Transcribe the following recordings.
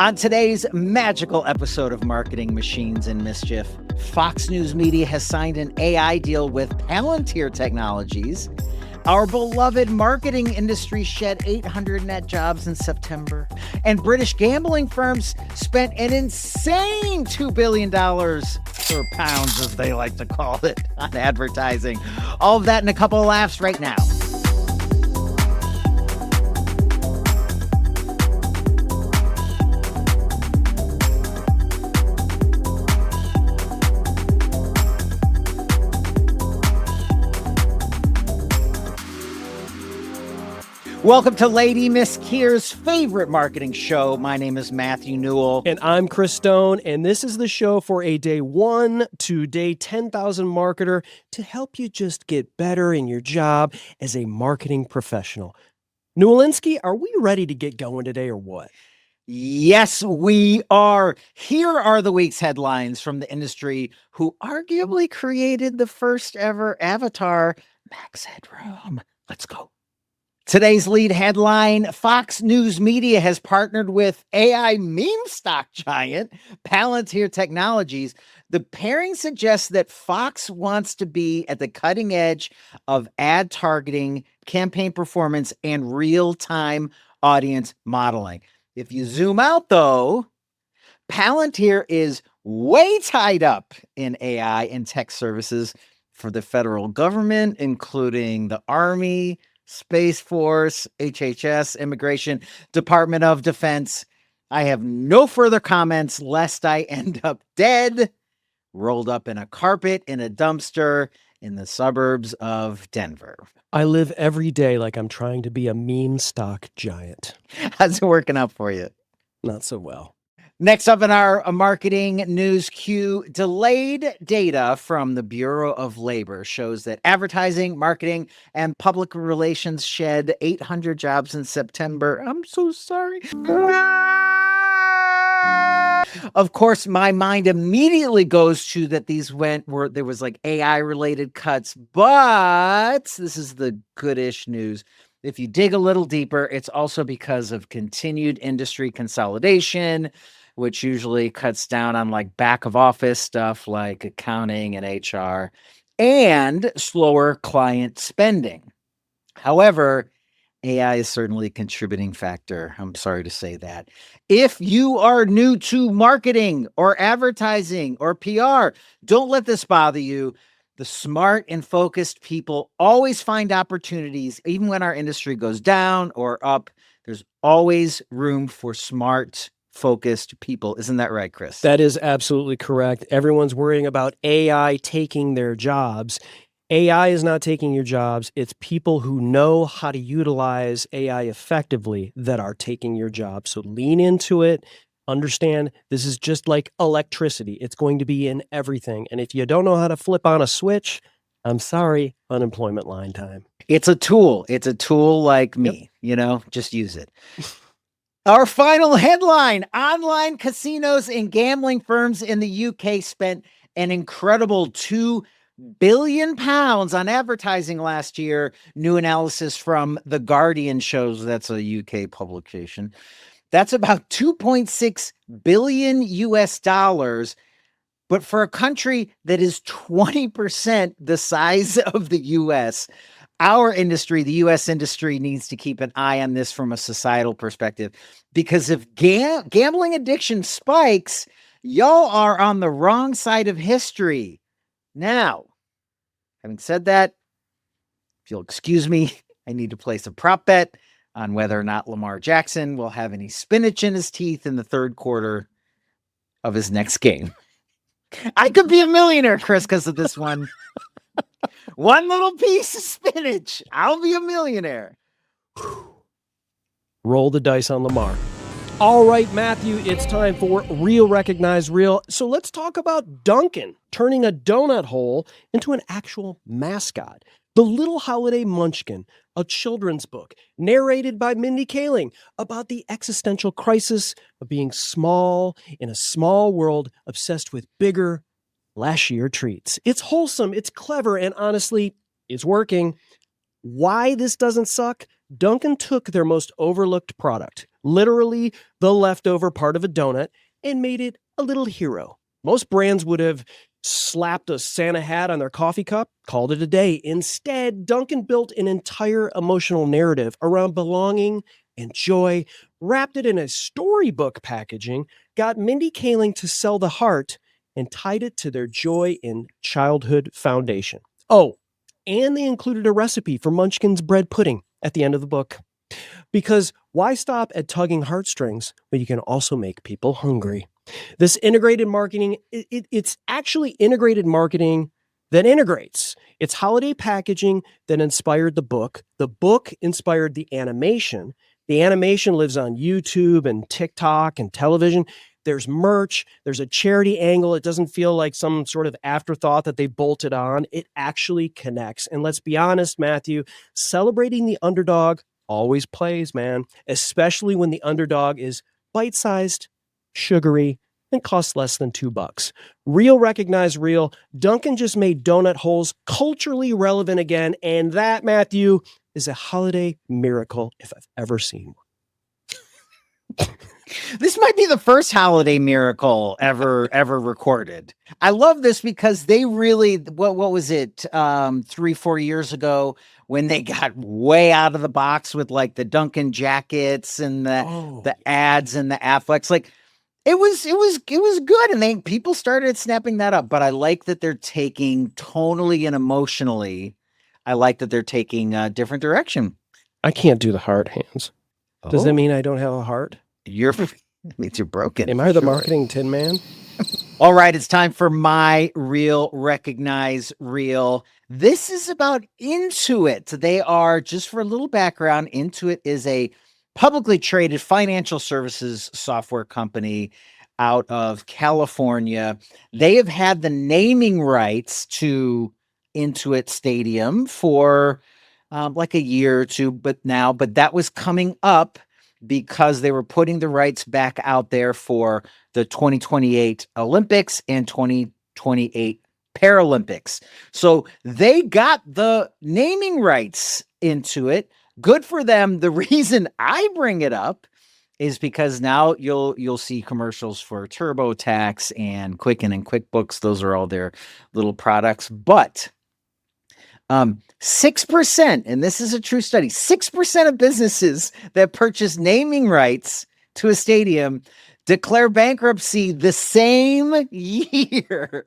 On today's magical episode of Marketing Machines and Mischief, Fox News Media has signed an AI deal with Palantir Technologies. Our beloved marketing industry shed 800 net jobs in September. And British gambling firms spent an insane $2 billion, or pounds as they like to call it, on advertising. All of that and a couple of laughs right now. Welcome to Lady Miss Keir's favorite marketing show. My name is Matthew Newell. And I'm Chris Stone, and this is the show for a day 1 to day 10,000 marketer to help you just get better in your job as a marketing professional. Newellinsky, are we ready to get going today or what? Yes, we are. Here are the week's headlines from the industry who arguably created the first ever avatar, Max Headroom. Let's go. Today's lead headline, Fox News Media has partnered with AI meme stock giant Palantir Technologies. The pairing suggests that Fox wants to be at the cutting edge of ad targeting, campaign performance, and real-time audience modeling. If you zoom out, though, Palantir is way tied up in AI and tech services for the federal government, including the Army, Space Force, HHS, Immigration, Department of Defense. I have no further comments lest I end up dead, rolled up in a carpet in a dumpster in the suburbs of Denver. I live every day like I'm trying to be a meme stock giant. How's it working out for you? Not so well. Next up in our marketing news queue, delayed data from the Bureau of Labor shows that advertising, marketing, and public relations shed 800 jobs in September. I'm so sorry. Of course, my mind immediately goes to that there was like AI related cuts, but this is the goodish news. If you dig a little deeper, it's also because of continued industry consolidation, which usually cuts down on like back of office stuff like accounting and HR, and slower client spending. However, AI is certainly a contributing factor. I'm sorry to say that. If you are new to marketing or advertising or PR, don't let this bother you. The smart and focused people always find opportunities, even when our industry goes down or up. There's always room for smart, focused people. Isn't that right, Chris? That is absolutely correct. Everyone's worrying about AI taking their jobs. AI is not taking your jobs. It's people who know how to utilize AI effectively that are taking your job. So lean into it. Understand this is just like electricity. It's going to be in everything. And if you don't know how to flip on a switch, I'm sorry, unemployment line time. It's a tool. It's a tool like me, just use it. Our final headline, online casinos and gambling firms in the UK spent an incredible £2 billion on advertising last year. New analysis from The Guardian shows that's a UK publication. That's about 2.6 billion US dollars. But for a country that is 20% the size of the US, our industry, the U.S. industry, needs to keep an eye on this from a societal perspective, because if gambling addiction spikes, y'all are on the wrong side of history. Now, having said that, if you'll excuse me, I need to place a prop bet on whether or not Lamar Jackson will have any spinach in his teeth in the third quarter of his next game. I could be a millionaire, Chris, because of this one. One little piece of spinach. I'll be a millionaire. Roll the dice on Lamar. All right, Matthew, it's time for Real Recognize Real. So let's talk about Dunkin turning a donut hole into an actual mascot. The Little Holiday Munchkin, a children's book narrated by Mindy Kaling about the existential crisis of being small in a small world obsessed with bigger, flashier treats. It's wholesome, it's clever, and honestly, it's working. Why this doesn't suck? Dunkin took their most overlooked product, literally the leftover part of a donut, and made it a little hero. Most brands would have slapped a Santa hat on their coffee cup, called it a day. Instead, Dunkin' built an entire emotional narrative around belonging and joy, wrapped it in a storybook packaging, got Mindy Kaling to sell the heart, and tied it to their Joy in Childhood Foundation. Oh, and they included a recipe for Munchkin's bread pudding at the end of the book. Because why stop at tugging heartstrings when you can also make people hungry? This integrated marketing, it's actually integrated marketing that integrates. It's holiday packaging that inspired the book. The book inspired the animation. The animation lives on YouTube and TikTok and television. There's merch. There's a charity angle. It doesn't feel like some sort of afterthought that they bolted on. It actually connects. And let's be honest, Matthew, celebrating the underdog always plays, man, especially when the underdog is bite-sized, sugary, and costs less than $2. Real recognize real. Dunkin' just made donut holes culturally relevant again, and that, Matthew, is a holiday miracle if I've ever seen one. This might be the first holiday miracle ever recorded. I love this because they really, what was it, 3-4 years ago when they got way out of the box with like the Dunkin' jackets and the ads and the Afflecks. Like it was good, and people started snapping that up. But I like that they're taking tonally and emotionally. I like that they're taking a different direction. I can't do the heart hands. Does that mean I don't have a heart? That means you're broken. Am I the marketing tin man? All right, it's time for my real recognize real. This is about Intuit. They are, just for a little background, Intuit is a publicly traded financial services software company out of California. They have had the naming rights to Intuit Stadium for like a year or two, but that was coming up because they were putting the rights back out there for the 2028 Olympics and 2028 Paralympics. So they got the naming rights into it. Good for them. The reason I bring it up is because now you'll see commercials for TurboTax and Quicken and QuickBooks. Those are all their little products. But 6%, and this is a true study, 6% of businesses that purchase naming rights to a stadium declare bankruptcy the same year.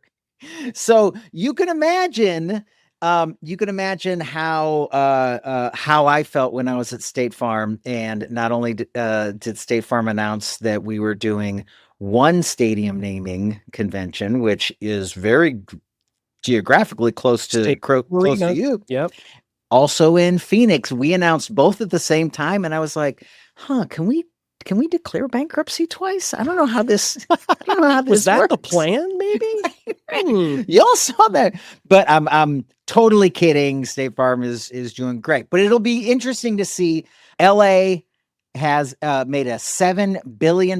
So you can imagine how I felt when I was at State Farm, and not only did State Farm announce that we were doing one stadium naming convention, which is very geographically close to you. Yep. Also in Phoenix, we announced both at the same time, and I was like, can we declare bankruptcy twice? I don't know how this was that works. the plan, maybe? Y'all saw that. But I'm totally kidding. State Farm is doing great. But it'll be interesting to see. LA has made a $7 billion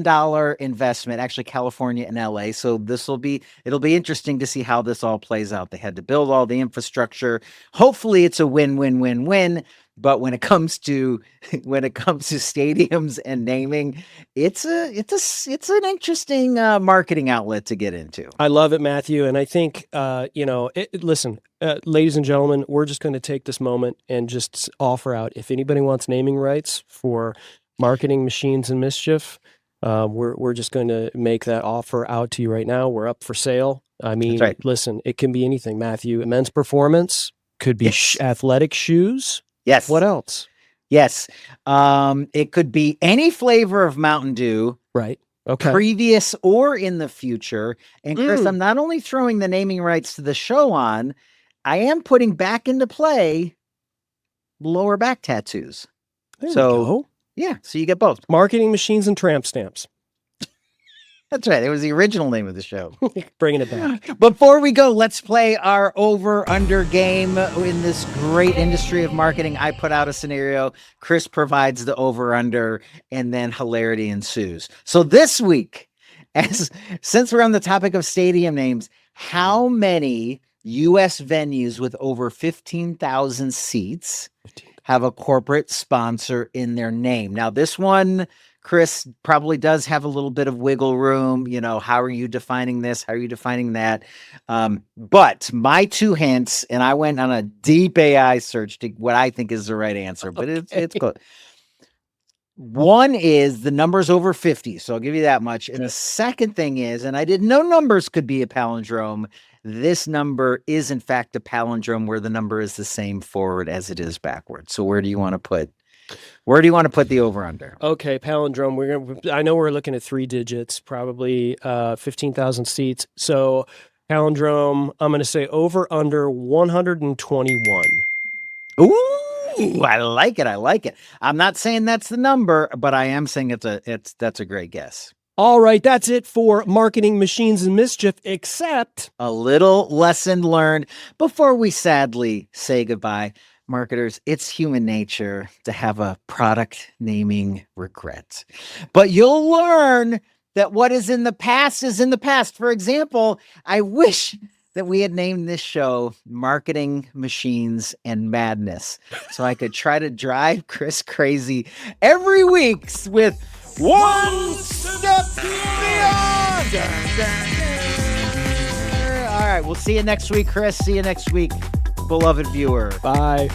investment, actually California and LA. So it'll be interesting to see how this all plays out. They had to build all the infrastructure. Hopefully it's a win-win-win-win. But when it comes to stadiums and naming, it's an interesting marketing outlet to get into. I love it, Matthew. And I think, listen, ladies and gentlemen, we're just going to take this moment and just offer out, if anybody wants naming rights for Marketing Machines and Mischief, we're just going to make that offer out to you right now. We're up for sale. I mean, right. Listen, it can be anything, Matthew. Men's performance, could be athletic shoes. Yes. What else? Yes. It could be any flavor of Mountain Dew. Right. Okay. Previous or in the future. And Chris, I'm not only throwing the naming rights to the show on, I am putting back into play lower back tattoos. There we go. Yeah, so you get both. Marketing Machines and Tramp Stamps. That's right. It was the original name of the show. Bringing it back. Before we go, let's play our over-under game in this great industry of marketing. I put out a scenario. Chris provides the over-under, and then hilarity ensues. So this week, since we're on the topic of stadium names, how many U.S. venues with over 15,000 seats have a corporate sponsor in their name? Now, this one, Chris probably does have a little bit of wiggle room. You know, how are you defining this? How are you defining that? But my 2 hints, and I went on a deep AI search to what I think is the right answer, but it's close. One is the number's over 50, so I'll give you that much. And the second thing is, and I didn't know numbers could be a palindrome. This number is in fact a palindrome where the number is the same forward as it is backward. So where do you want to put the over under? Okay, palindrome. I know we're looking at 3 digits, probably 15,000 seats. So palindrome, I'm going to say over under 121. Ooh, I like it. I like it. I'm not saying that's the number, but I am saying that's a great guess. All right, that's it for Marketing Machines and Mischief, except a little lesson learned before we sadly say goodbye. Marketers, it's human nature to have a product naming regret, but you'll learn that what is in the past is in the past. For example, I wish that we had named this show Marketing Machines and Madness, so I could try to drive Chris crazy every week with One Step Beyond. All right, we'll see you next week, Chris. See you next week, beloved viewer. Bye.